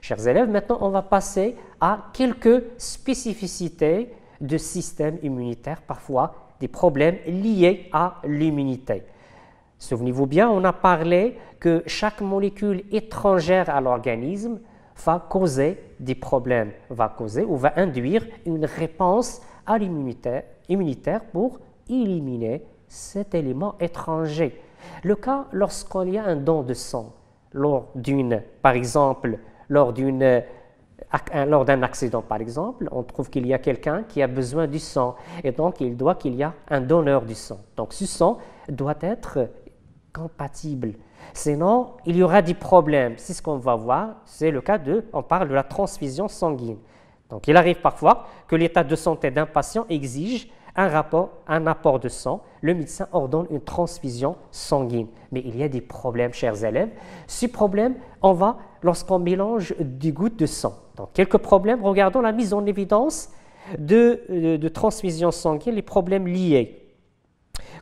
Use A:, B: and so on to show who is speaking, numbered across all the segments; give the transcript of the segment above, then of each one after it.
A: Chers élèves, maintenant on va passer à quelques spécificités de système immunitaire, parfois des problèmes liés à l'immunité. Souvenez-vous bien, on a parlé que chaque molécule étrangère à l'organisme va causer des problèmes, va causer ou va induire une réponse à immunitaire pour éliminer cet élément étranger. Le cas lorsqu'il y a un don de sang, par exemple, lors d'un accident, par exemple, on trouve qu'il y a quelqu'un qui a besoin du sang et donc il doit qu'il y ait un donneur du sang. Donc ce sang doit être compatible. Sinon, il y aura des problèmes. C'est ce qu'on va voir. C'est le cas on parle de la transfusion sanguine. Donc, il arrive parfois que l'état de santé d'un patient exige un apport de sang. Le médecin ordonne une transfusion sanguine. Mais il y a des problèmes, chers élèves. Ces problèmes, lorsqu'on mélange des gouttes de sang. Donc, quelques problèmes. Regardons la mise en évidence de transfusion sanguine, les problèmes liés.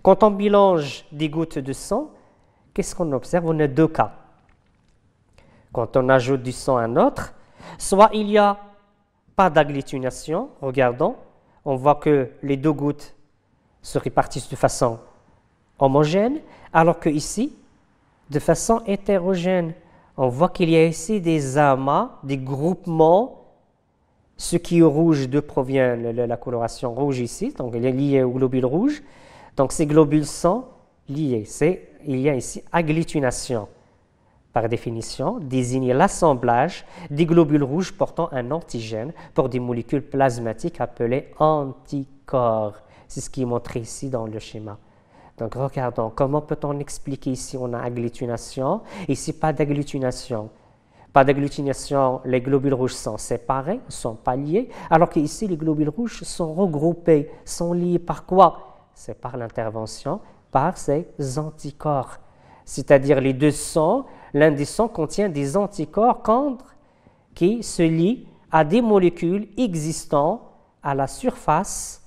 A: Quand on mélange des gouttes de sang, qu'est-ce qu'on observe? On a deux cas. Quand on ajoute du sang à un autre, soit il n'y a pas d'agglutination, regardons, on voit que les deux gouttes se répartissent de façon homogène, alors que ici, de façon hétérogène, on voit qu'il y a ici des amas, des groupements. Ce qui est rouge provient de la coloration rouge ici, donc il est lié aux globules rouges. Donc ces globules sont liés. Il y a ici agglutination. Par définition, désigne l'assemblage des globules rouges portant un antigène pour des molécules plasmatiques appelées anticorps. C'est ce qui est montré ici dans le schéma. Donc regardons, comment peut-on expliquer ici on a agglutination, ici pas d'agglutination. Pas d'agglutination, les globules rouges sont séparés, ne sont pas liés, alors qu'ici les globules rouges sont regroupés, sont liés par quoi? C'est par l'intervention, par ces anticorps. C'est-à-dire les deux sangs, l'un des sangs contient des anticorps qui se lient à des molécules existant à la surface,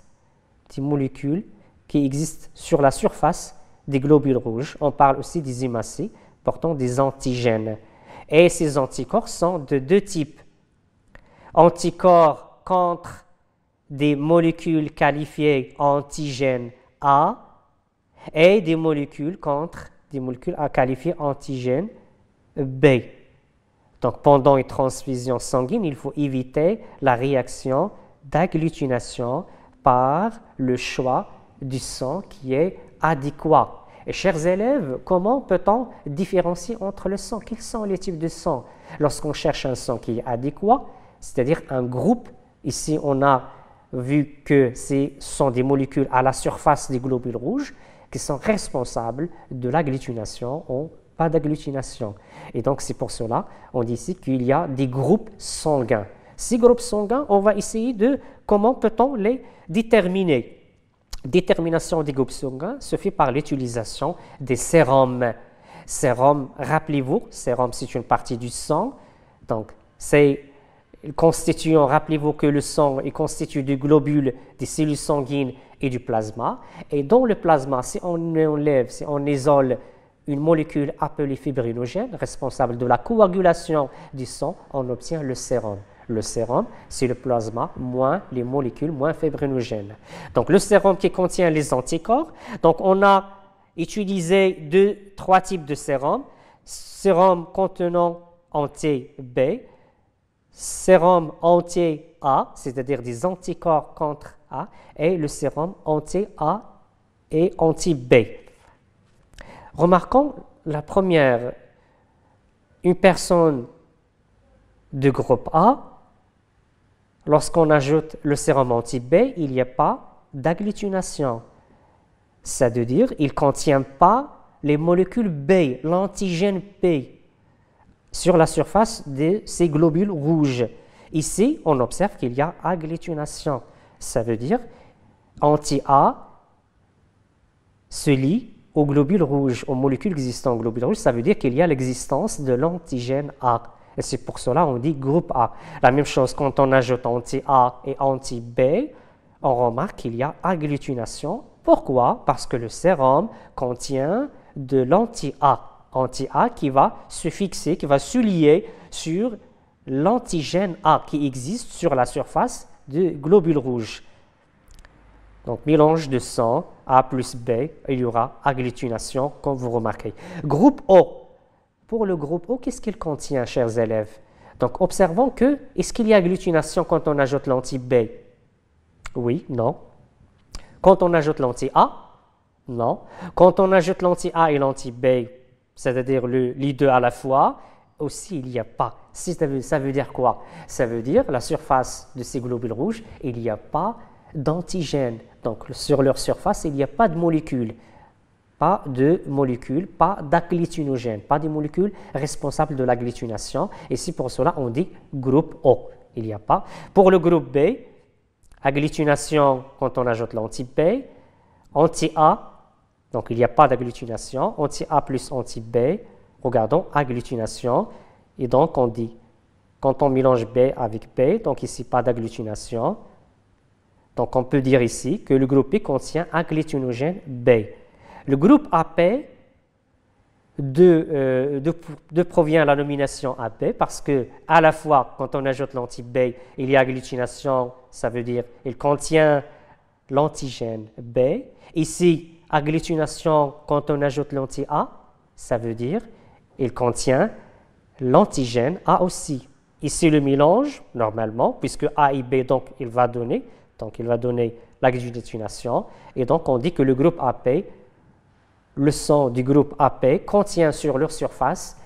A: des molécules qui existent sur la surface des globules rouges. On parle aussi des hématocytes portant des antigènes. Et ces anticorps sont de deux types. Anticorps contre des molécules qualifiées antigènes A et des molécules qualifiées antigènes B. Donc, pendant une transfusion sanguine, il faut éviter la réaction d'agglutination par le choix du sang qui est adéquat. Et chers élèves, comment peut-on différencier entre le sang? Quels sont les types de sang? Lorsqu'on cherche un sang qui est adéquat, c'est-à-dire un groupe, ici on a vu que ce sont des molécules à la surface des globules rouges qui sont responsables de l'agglutination ou pas d'agglutination. Et donc c'est pour cela on dit ici qu'il y a des groupes sanguins. Ces groupes sanguins, on va essayer de comment peut-on les déterminer. Détermination des groupes sanguins se fait par l'utilisation des sérums. Sérum, rappelez-vous, sérum c'est une partie du sang, donc c'est constituant, rappelez-vous que le sang est constitué de globules, des cellules sanguines et du plasma. Et dans le plasma, si on isole une molécule appelée fibrinogène, responsable de la coagulation du sang, on obtient le sérum. Le sérum, c'est le plasma moins les molécules moins fibrinogènes. Donc le sérum qui contient les anticorps. Donc on a utilisé trois types de sérum. Sérum contenant anti-B, sérum anti-A, c'est-à-dire des anticorps contre A, et le sérum anti-A et anti-B. Remarquons la première, une personne de groupe A, lorsqu'on ajoute le sérum anti-B, il n'y a pas d'agglutination. Ça veut dire qu'il ne contient pas les molécules B, l'antigène B, sur la surface de ces globules rouges. Ici, on observe qu'il y a agglutination. Ça veut dire anti-A se lie aux globules rouges, aux molécules existantes aux globules rouges. Ça veut dire qu'il y a l'existence de l'antigène A. Et c'est pour cela qu'on dit groupe A. La même chose quand on ajoute anti-A et anti-B, on remarque qu'il y a agglutination. Pourquoi? Parce que le sérum contient de l'anti-A. Anti-A qui va se fixer, qui va se lier sur l'antigène A qui existe sur la surface du globule rouge. Donc, mélange de sang, A plus B, il y aura agglutination, comme vous remarquez. Groupe O. Pour le groupe O, qu'est-ce qu'il contient, chers élèves? Donc, observons que, est-ce qu'il y a agglutination quand on ajoute l'anti-B? Oui, non. Quand on ajoute l'anti-A? Non. Quand on ajoute l'anti-A et l'anti-B, c'est-à-dire les deux à la fois, aussi il n'y a pas. Ça veut dire quoi? Ça veut dire, la surface de ces globules rouges, il n'y a pas d'antigène. Donc, sur leur surface, il n'y a pas de molécules. Pas d'agglutinogène, pas de molécules responsables de l'agglutination. Et c'est pour cela on dit groupe O. Il n'y a pas. Pour le groupe B, agglutination quand on ajoute l'anti-B, anti-A, donc il n'y a pas d'agglutination, anti-A plus anti-B, regardons, agglutination. Et donc on dit, quand on mélange B avec B, donc ici pas d'agglutination. Donc on peut dire ici que le groupe B contient agglutinogène B. Le groupe AP provient la nomination AP parce que à la fois quand on ajoute l'anti-B, il y a agglutination, ça veut dire il contient l'antigène B. Ici, agglutination quand on ajoute l'anti-A, ça veut dire il contient l'antigène A aussi. Ici le mélange normalement puisque A et B donc il va donner l'agglutination et donc on dit que le groupe AP, le sang du groupe AP contient sur leur surface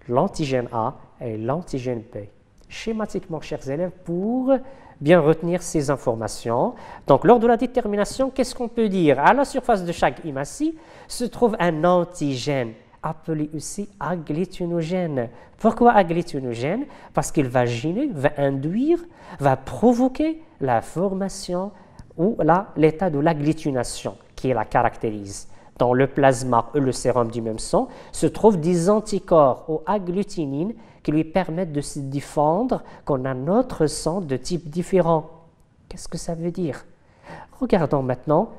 A: l'antigène A et l'antigène B. Schématiquement, chers élèves, pour bien retenir ces informations, donc lors de la détermination, qu'est-ce qu'on peut dire? À la surface de chaque hématie se trouve un antigène, appelé aussi agglutinogène. Pourquoi agglutinogène? Parce qu'il va gêner, va induire, va provoquer la formation ou l'état de l'agglutination qui la caractérise. Dans le plasma et le sérum du même sang, se trouvent des anticorps aux agglutinines qui lui permettent de se défendre quand on a notre sang de type différent. Qu'est-ce que ça veut dire? Regardons maintenant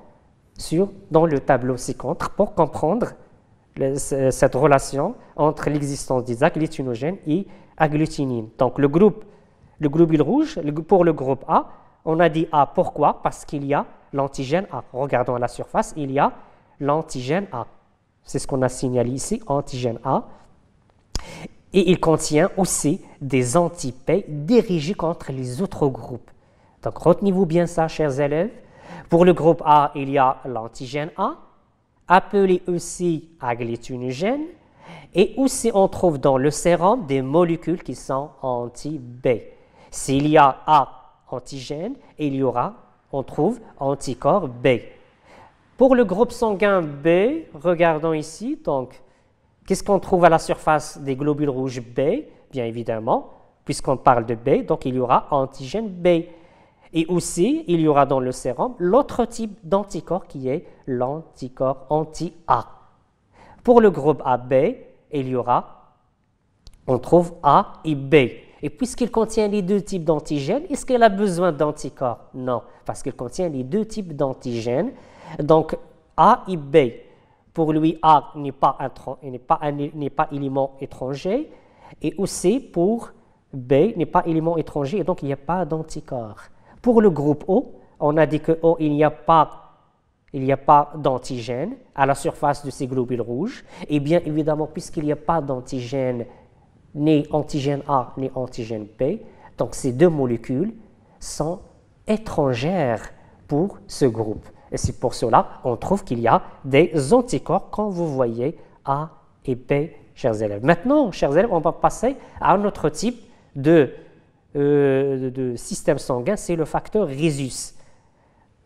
A: dans le tableau ci-contre pour comprendre cette relation entre l'existence des agglutinogènes et agglutinines. Donc le globule rouge, pour le groupe A, on a dit A. Pourquoi? Parce qu'il y a l'antigène A. Regardons à la surface, il y a l'antigène A. C'est ce qu'on a signalé ici, antigène A. Et il contient aussi des anti-P dirigés contre les autres groupes. Donc, retenez-vous bien ça, chers élèves. Pour le groupe A, il y a l'antigène A, appelé aussi agglutinogène. Et aussi, on trouve dans le sérum des molécules qui sont anti-B. S'il y a A antigène, on trouve anticorps B. Pour le groupe sanguin B, regardons ici, donc, qu'est-ce qu'on trouve à la surface des globules rouges B? Bien évidemment, puisqu'on parle de B, donc il y aura antigène B. Et aussi, il y aura dans le sérum l'autre type d'anticorps qui est l'anticorps anti-A. Pour le groupe AB, on trouve A et B. Et puisqu'il contient les deux types d'antigènes, est-ce qu'il a besoin d'anticorps? Non, parce qu'il contient les deux types d'antigènes. Donc, A et B. Pour lui, A n'est pas élément étranger. Et aussi, pour B, n'est pas élément étranger. Et donc, il n'y a pas d'anticorps. Pour le groupe O, on a dit que O, il n'y a pas d'antigène à la surface de ces globules rouges. Et bien évidemment, puisqu'il n'y a pas d'antigène, ni antigène A, ni antigène B, donc ces deux molécules sont étrangères pour ce groupe. Et c'est pour cela qu'on trouve qu'il y a des anticorps, quand vous voyez A et B, chers élèves. Maintenant, chers élèves, on va passer à un autre type de système sanguin, c'est le facteur rhésus.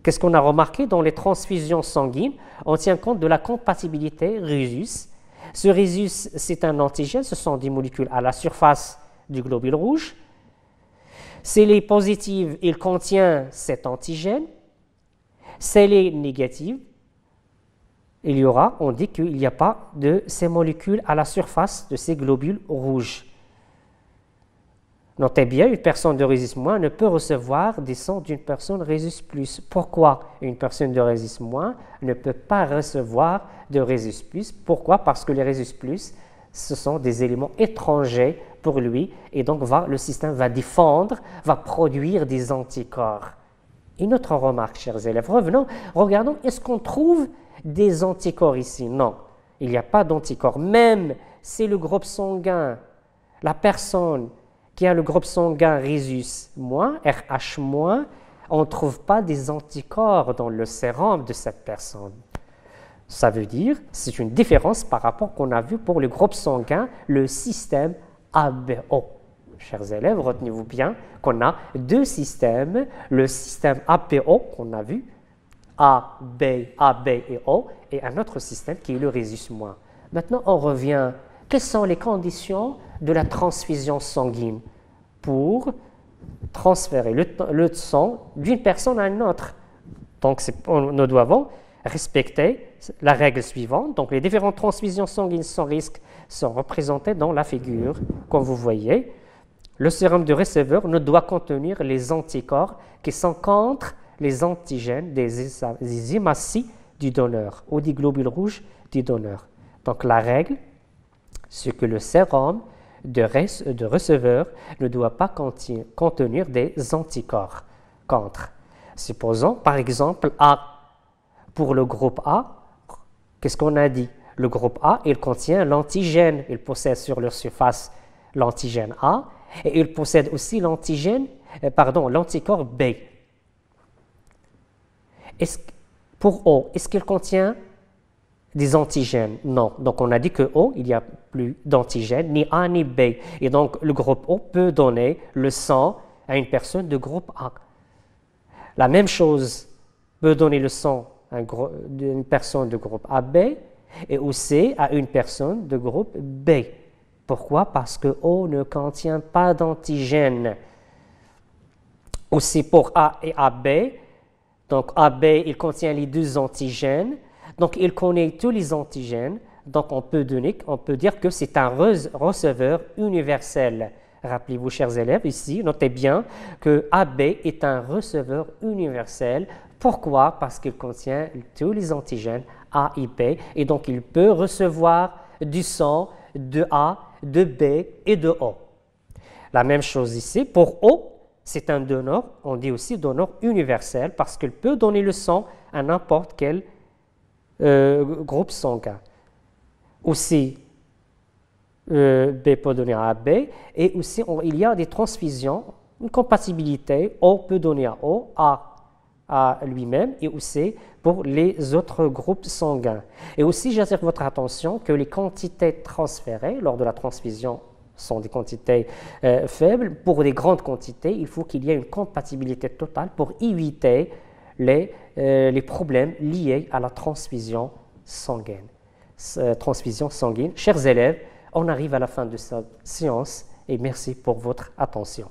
A: Qu'est-ce qu'on a remarqué? Dans les transfusions sanguines, on tient compte de la compatibilité rhésus. Ce rhésus, c'est un antigène, ce sont des molécules à la surface du globule rouge. S'il est positif, il contient cet antigène. S'il est négatif, on dit qu'il n'y a pas de ces molécules à la surface de ces globules rouges. Notez bien, une personne de rhésus- ne peut recevoir des sangs d'une personne rhésus+. Pourquoi une personne de rhésus- ne peut pas recevoir de rhésus+? Pourquoi? Parce que les rhésus+, ce sont des éléments étrangers pour lui et donc le système va défendre, va produire des anticorps. Une autre remarque, chers élèves, regardons, est-ce qu'on trouve des anticorps ici? Non, il n'y a pas d'anticorps. Même si le groupe sanguin, la personne qui a le groupe sanguin Rhésus-, RH-, on ne trouve pas des anticorps dans le sérum de cette personne. Ça veut dire, c'est une différence par rapport qu'on a vu pour le groupe sanguin, le système ABO. Chers élèves, retenez-vous bien qu'on a deux systèmes, le système APO qu'on a vu, AB et O, et un autre système qui est le Rhésus-. Maintenant, on revient. Quelles sont les conditions de la transfusion sanguine pour transférer le sang d'une personne à une autre? Donc, nous devons respecter la règle suivante. Donc, les différentes transfusions sanguines sans risque sont représentées dans la figure, comme vous voyez. Le sérum de receveur ne doit contenir les anticorps qui sont contre les antigènes des hématies du donneur ou des globules rouges du donneur. Donc, la règle, c'est que le sérum de receveur ne doit pas contenir des anticorps contre. Supposons, par exemple, pour le groupe A, qu'est-ce qu'on a dit? Le groupe A, il contient l'antigène. Il possède sur leur surface l'antigène A et il possède aussi l'anticorps B. Pour O, est-ce qu'il contient des antigènes? Non. Donc, on a dit que O, il n'y a plus d'antigènes, ni A ni B. Et donc, le groupe O peut donner le sang à une personne de groupe A. La même chose peut donner le sang à une personne de groupe AB et aussi à une personne de groupe B. Pourquoi? Parce que O ne contient pas d'antigènes. Aussi pour A et AB, donc AB, il contient les deux antigènes. Donc, il connaît tous les antigènes. Donc, on peut dire que c'est un receveur universel. Rappelez-vous, chers élèves, ici, notez bien que AB est un receveur universel. Pourquoi? Parce qu'il contient tous les antigènes A et B. Et donc, il peut recevoir du sang de A, de B et de O. La même chose ici. Pour O, c'est un donneur. On dit aussi donneur universel parce qu'il peut donner le sang à n'importe quel groupe sanguin. Aussi, B peut donner à AB et aussi il y a des transfusions, une compatibilité. O peut donner à O, A à lui-même et aussi pour les autres groupes sanguins. Et aussi, j'attire votre attention que les quantités transférées lors de la transfusion sont des quantités faibles. Pour des grandes quantités, il faut qu'il y ait une compatibilité totale pour éviter les problèmes liés à la transfusion sanguine. Chers élèves, on arrive à la fin de cette séance et merci pour votre attention.